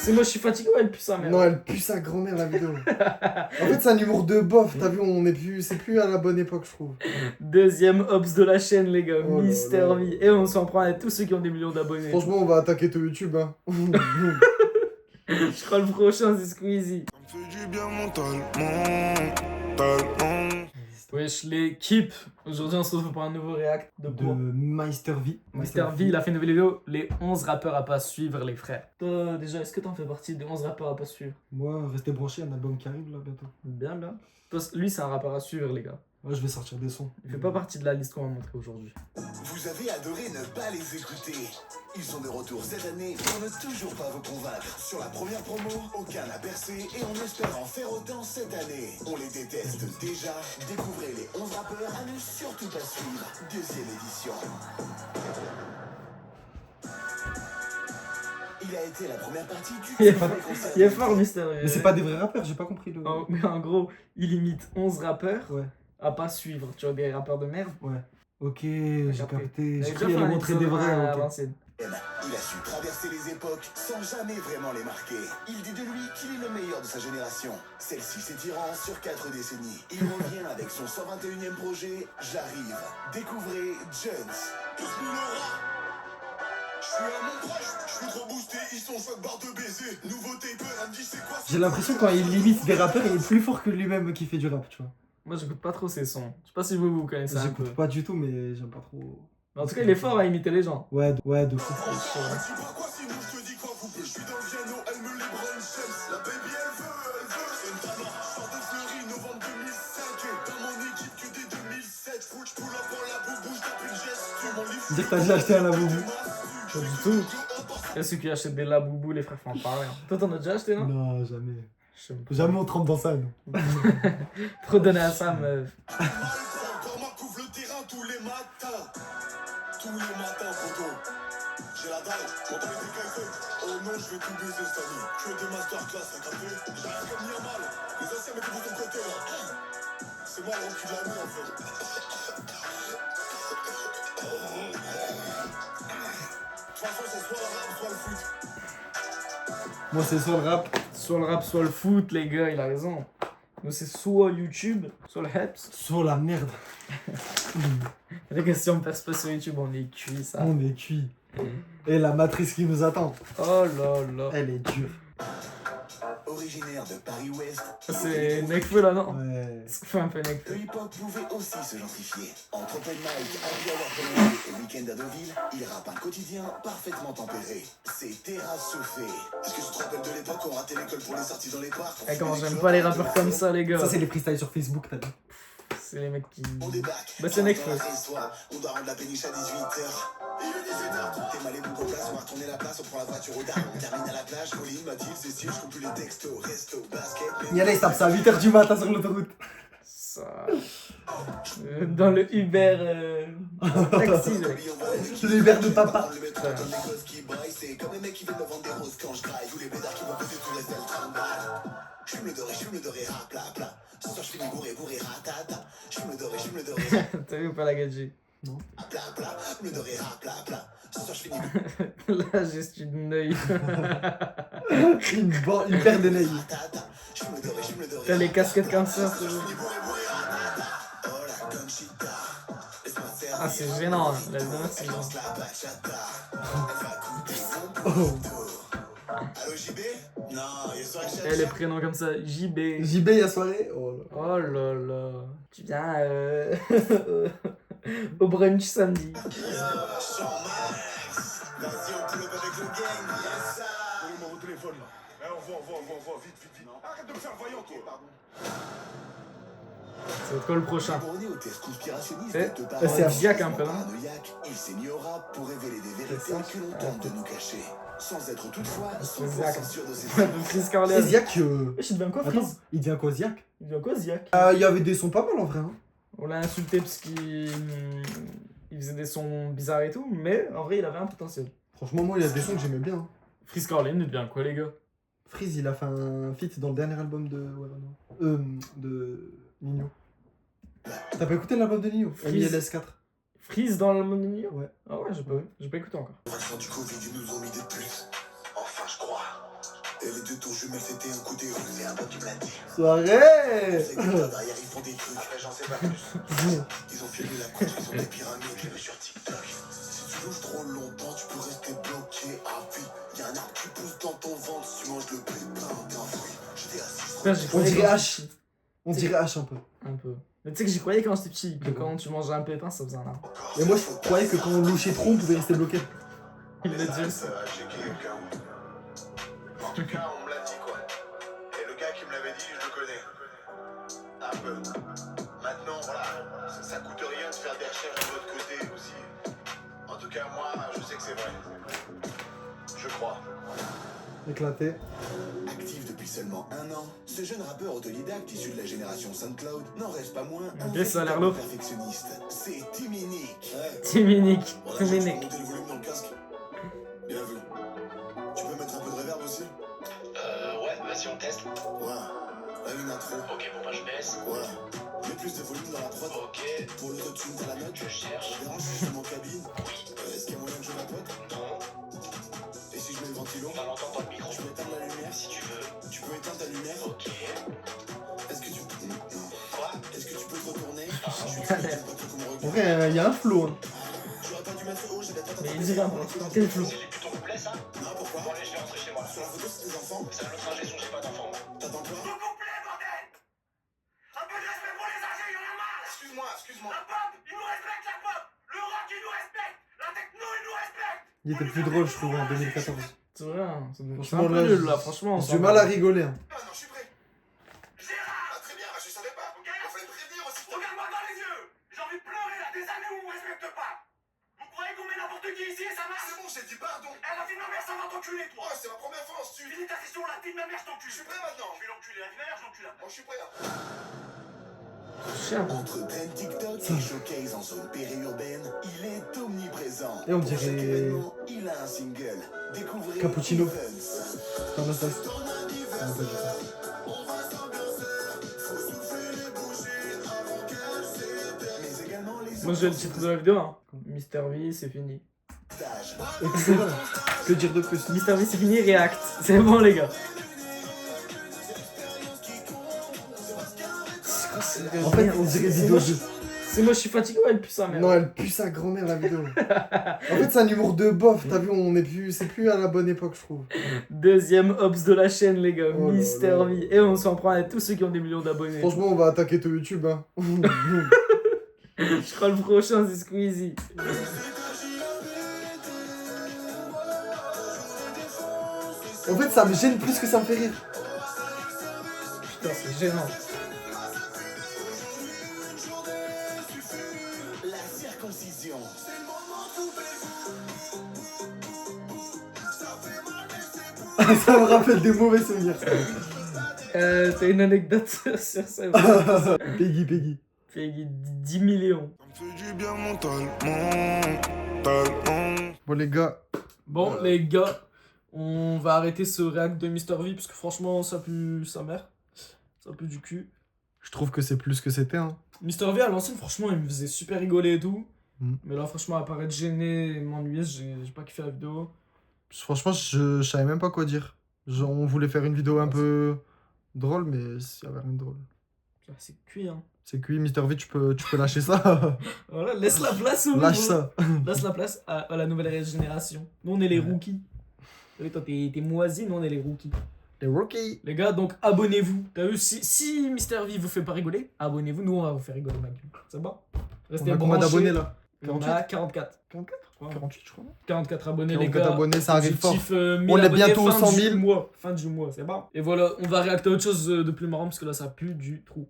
C'est moi, je suis fatigué ou elle pue sa mère? Non, elle pue sa grand-mère la vidéo. En fait, c'est un humour de bof, t'as vu, c'est plus à la bonne époque, je trouve. Deuxième Ops de la chaîne, les gars. Oh là Mister là. V. Et on s'en prend à tous ceux qui ont des millions d'abonnés. Franchement, on va attaquer tout YouTube, hein. Je crois le prochain, c'est Squeezie. Ça me fait du bien mentalement. Wesh, l'équipe. Aujourd'hui, on se retrouve pour un nouveau react de De quoi? Meister V. Mister V, il a fait une nouvelle vidéo, les 11 rappeurs à pas suivre, les frères. Toi, déjà, est-ce que t'en fais partie des 11 rappeurs à pas suivre? Moi, restez branchés, un album qui arrive là bientôt. Bien, bien. Toi, lui, c'est un rappeur à suivre, les gars. Moi, je vais sortir des sons. Il fait pas partie de la liste qu'on va montrer aujourd'hui. Vous avez adoré ne pas les écouter. Ils sont de retour cette année pour ne toujours pas vous convaincre. Sur la première promo, aucun n'a percé et on espère en faire autant cette année. On les déteste déjà. Découvrez les 11 rappeurs à ne surtout pas suivre. Deuxième édition. Il a été la première partie du Il est fort, Mister V. Mais c'est pas des vrais rappeurs, j'ai pas compris le. Mais en gros, il imite 11 rappeurs Ouais. à pas suivre. Tu vois, des rappeurs de merde. Ouais. Ok, j'ai capté. capté. J'ai Il cru qu'il allait montrer des vrais. à Ok. l'ancienne. Il a su traverser les époques sans jamais vraiment les marquer. Il dit de lui qu'il est le meilleur de sa génération. Celle-ci s'étirant sur 4 décennies. Il revient avec son 121e projet, J'arrive. Découvrez Jones. Je suis à mon proche, je suis trop boosté, ils sont choc barre de baiser. Nouveauté, peu, elle me dit c'est quoi? J'ai l'impression quand il imite des rappeurs, il est plus fort que lui-même qui fait du rap, tu vois. Moi, j'écoute pas trop ses sons. Je sais pas si vous connaissez un peu. J'écoute pas du tout, mais j'aime pas trop. Mais en tout cas, il est fort à imiter les gens. Ouais, de fou. Je dis pas quoi, sinon je te dis quoi, vous. Je suis dans le piano, elle me libre une chaise. La baby, elle veut. C'est une tana, sort de Fleury, novembre 2005. Et dans mon équipe que dès 2007. Je pull up en la boubou, je tape une geste. Mon livre, Dire que t'as déjà acheté un Laboubou. Pas du tout. Il y a ceux qui achètent des laboubous, les frères font pas rien. Toi, t'en as déjà acheté, non? Non, jamais. Je sais pas. Jamais on trempe dans ça, nous. Trop donné à ça, meuf. encore moi couvre le terrain tous les matins. Tous les matins, photo. J'ai la dalle, mon temps était quelqu'un. Oh non, je vais tout baiser cette année. Que des masterclass, t'as capté? J'arrive comme Yamal. Les anciens mettez de ton côté là. C'est moi le cul de l'année en fait. De toute façon, c'est soit le rap, soit le foot. Moi, c'est soit le rap, Soit le rap, soit le foot, les gars, il a raison. Nous, c'est soit YouTube, soit le Heps. soit la merde. Les gars, si on perce pas sur YouTube, on est cuit, ça. On est cuit. Et la matrice qui nous attend, Oh là là. elle est dure. Originaire de Paris-Ouest, C'est Nekfeu là, non? Ouais. Ça fait un peu Nekfeu. le hip-hop pouvait aussi se gentrifier. Entre open mic, happy hour prolongé et week-end à Deauville, il rappe un quotidien parfaitement tempéré. C'est terrasse chauffée. Est-ce que tu te rappelles de l'époque où on ratait l'école pour les sorties dans les parcs? Eh, comment j'aime pas les rappeurs comme ça, les gars. Ça, c'est les freestyles sur Facebook, t'as dit. C'est les mecs qui. On débarque. Bah, c'est Nekfeu. On doit rendre la péniche à 18h. Il est 18h. T'es mal et beaucoup place, on va retourner la place, on prend la voiture au dard. On termine à la plage, Colline, Mathilde, Cécile, je coupe plus les textos, resto, basket. Y'a là, il se tape ça à 8h du matin sur l'autoroute. Ça. Dans le Uber. Taxi, là. C'est le Uber de papa. Le métro, comme les gosses qui braillent, c'est comme les mecs qui viennent me vendre des roses quand je graille. Tous les bédards qui vont peser tout reste le tramballe. Je fume le doré, rap, plat, plat. Ce soir, je finis bourré, ratata. Je fume le doré, T'as vu ou pas la gadget? plat, plat. Le doré, rap, plat, plat. Ce soir, je finis Là, j'ai une œil. Une paire de naïfs. ratata. Je fume le doré. T'as les casquettes cancer. Je finis bourré, ratata. Oh la conchita. Laisse-moi servir. Ah, c'est gênant, hein. La dernière, c'est Elle gênant. lance la bachata. Elle va couper son poteau. Allô JB? Non, il y a soirée chat. Eh, les prénoms comme ça, JB. JB, y'a soirée. Oh là. Oh là là. Tu viens au brunch samedi. Champ Max. Vas-y, on pull up avec le gang. Yes, ça. Donnez-moi vos téléphones là. Eh, on voit, vite. Arrête de me faire vaillant, toi. Pardon. C'est quoi le prochain? Borné au test conspirationniste C'est- de c'est Ziak un peu, non? paranoïaque, il s'est mis au rap pour révéler des vérités C'est ça. que l'on tente de nous cacher. Sans être toutefois C'est 100% Ziak. sûr de ses De Chris Et Corleone. Ziak, Wesh, il devient quoi, attends, Freeze? il devient quoi, Ziak? Il devient quoi, Ziak? Il y avait des sons pas mal en vrai. Hein. On l'a insulté parce qu'il il faisait des sons bizarres et tout, mais en vrai, il avait un potentiel. Franchement, moi, il y a des sons que j'aimais bien. Hein. Freeze Corleone, il devient quoi, les gars? Freeze, il a fait un feat dans le dernier album de. Ouais, de Nino. T'as pas écouté l'album de Nino? Freeze. MILS4. Freeze dans le monde de Nio? Ouais. Ah ouais, j'ai pas écouté encore. vaccin du Covid, ils nous ont mis des puces. Enfin, je crois. Et les deux tours jumelles, c'était un coup des rues. C'est un pote qui me l'a dit. Soirée. C'est que là, derrière, ils font des trucs. Après, j'en sais pas plus. Ils ont filmé la construction des pyramides. J'ai vu sur TikTok. Si tu louches trop longtemps, tu peux rester bloqué à vie. Y'a un arbre qui pousse dans ton ventre. Si tu manges le pépin d'un fruit. J'étais assis. Putain, j'y On croyais dirait quand- H. On dirait H un peu. Un peu. Mais tu sais que j'y croyais quand j'étais petit, que quand tu mangeais un pépin, ça faisait un arbre. Et moi, je croyais que quand on louchait trop, on pouvait rester bloqué. Il l'a dit aussi. À checker au cas où. En tout cas, on me l'a dit quoi. Et le gars qui me l'avait dit, je le connais. Un peu. Maintenant, voilà, ça coûte rien de faire des recherches de votre côté aussi. En tout cas, moi, je sais que c'est vrai. Je crois. Éclaté. Actif depuis seulement 1 an, ce jeune rappeur autodidacte issu de la génération SoundCloud n'en reste pas moins un Ok, ça a l'air lourd. perfectionniste. C'est Timinique. Timinique. Voilà, j'ai Timinique. monté le volume dans le casque. Bien vu. Tu peux mettre un peu de reverb aussi? Ouais, vas-y, on teste. Ouais. Là, une intro. Ok, bon, bah, je baisse. Ouais. Mets plus de volume dans la prod. Ok, Pour l'autotune, t'as la note. je cherche. Ça dérange si je suis en cabine? Est-ce qu'il y a moyen que je la pote? Non, Et si je mets le ventilo? on l'entend dans le micro. Je peux éteindre la lumière? Si tu veux. Tu peux éteindre ta lumière? Ok. Est-ce que tu... Non. Quoi? Est-ce que tu peux te retourner? Je suis galère. j'aime pas trop qu'on me En regarde. vrai, il y a un flow. Hein. J'aurais pas dû mettre haut, j'avais pas Mais tapé il dirait un peu. Dans quel flou? C'est plutôt couplet, ça? Non, pourquoi? Bon, allez, je vais rentrer chez moi. Sur la photo, c'est tes enfants? C'est un autre ingé son, j'ai pas d'enfant, moi. T'attends quoi? Couplet, bordel! Un peu de respect pour les âgés, il y en a marre! Excuse-moi, excuse-moi. La pop, il nous respecte, la pop! Le rock, il nous respecte! La techno, il nous respecte! Il était plus drôle, je trouve, en 2014. C'est vrai, hein, c'est un Franchement, peu là, nul là, franchement. J'ai du mal à rigoler. Hein. Ah non, je suis prêt. Gérard! Ah, très bien, je savais pas. Ok? Il fallait me prévenir aussi. Regarde-moi dans les yeux! J'ai envie de pleurer là, des années où on me respecte pas! Vous croyez qu'on met n'importe qui ici et ça marche? C'est bon, j'ai dit pardon. Eh, la fille de ma mère, ça va t'enculer, toi! Oh, c'est ma première fois en stu. Finis ta session, la fille de ma mère, je t'encule! Je suis prêt maintenant. Je vais l'enculer, la fille de ma mère, je l'encule après! Moi, je suis prêt là. Chien. Entre trend TikTok et showcase en zone périurbaine, il est omniprésent. Et on Pour chaque dirait- événement, il a un single. Découvrez Cappuccino. Events. C'est un assassin. C'est un peu du tout. Mais également les Moi j'ai le titre de la vidéo, hein. Mister V, c'est fini. stages. Excellent. Que dire de plus? Mister V, c'est fini, React. C'est bon, les gars. En fait, on dirait vidéo de... C'est moi, je suis fatigué ou elle pue sa mère? Non, elle pue sa grand-mère, la vidéo. En fait, c'est un humour de bof. T'as vu, on est plus... C'est plus à la bonne époque, je trouve. Deuxième ops de la chaîne, les gars. Oh là Mister là. V. Et on s'en prend à tous ceux qui ont des millions d'abonnés. Franchement, on va attaquer tout YouTube. Hein. Je crois le prochain, c'est Squeezie. En fait, ça me gêne plus que ça me fait rire. Putain, c'est gênant. La circoncision. Ça me rappelle des mauvais souvenirs. T'as une anecdote sur ça? Peggy. Peggy, 10 millions. Ça me fait du bien mentalement. Bon, les gars, Bon, les gars, on va arrêter ce réact de Mister V parce que franchement, ça pue sa mère. Ça pue du cul. je trouve que c'est plus que c'était. Hein. Mister V à l'ancienne, franchement, il me faisait super rigoler et tout. Mm. Mais là, franchement, à part être gêné et m'ennuyer, j'ai pas kiffé la vidéo. Franchement, je savais même pas quoi dire. Genre, on voulait faire une vidéo un peu drôle, mais il y avait rien de drôle. Ah, c'est cuit, hein. C'est cuit, Mister V, tu peux lâcher ça. Voilà, laisse la place au Lâche nouveau. ça. Laisse la place à la nouvelle génération. Nous, on est les rookies. T'as vu, toi, t'es moisi, nous, on est les rookies. Les rookies. Les gars, donc abonnez-vous. T'as vu, si Mister V vous fait pas rigoler, abonnez-vous. Nous, on va vous faire rigoler, ma gueule. C'est bon? Restez On a combien branchés. d'abonnés là? On a 44. 44 Ouais. 48, je crois. 44 abonnés, les 44 gars. abonnés, ça arrive fort. Objectif, 1000 On est abonnés, bientôt aux fin 100 du 000. mois. Fin du mois, c'est bon. Et voilà, on va réacter à autre chose de plus marrant parce que là, ça pue du trou.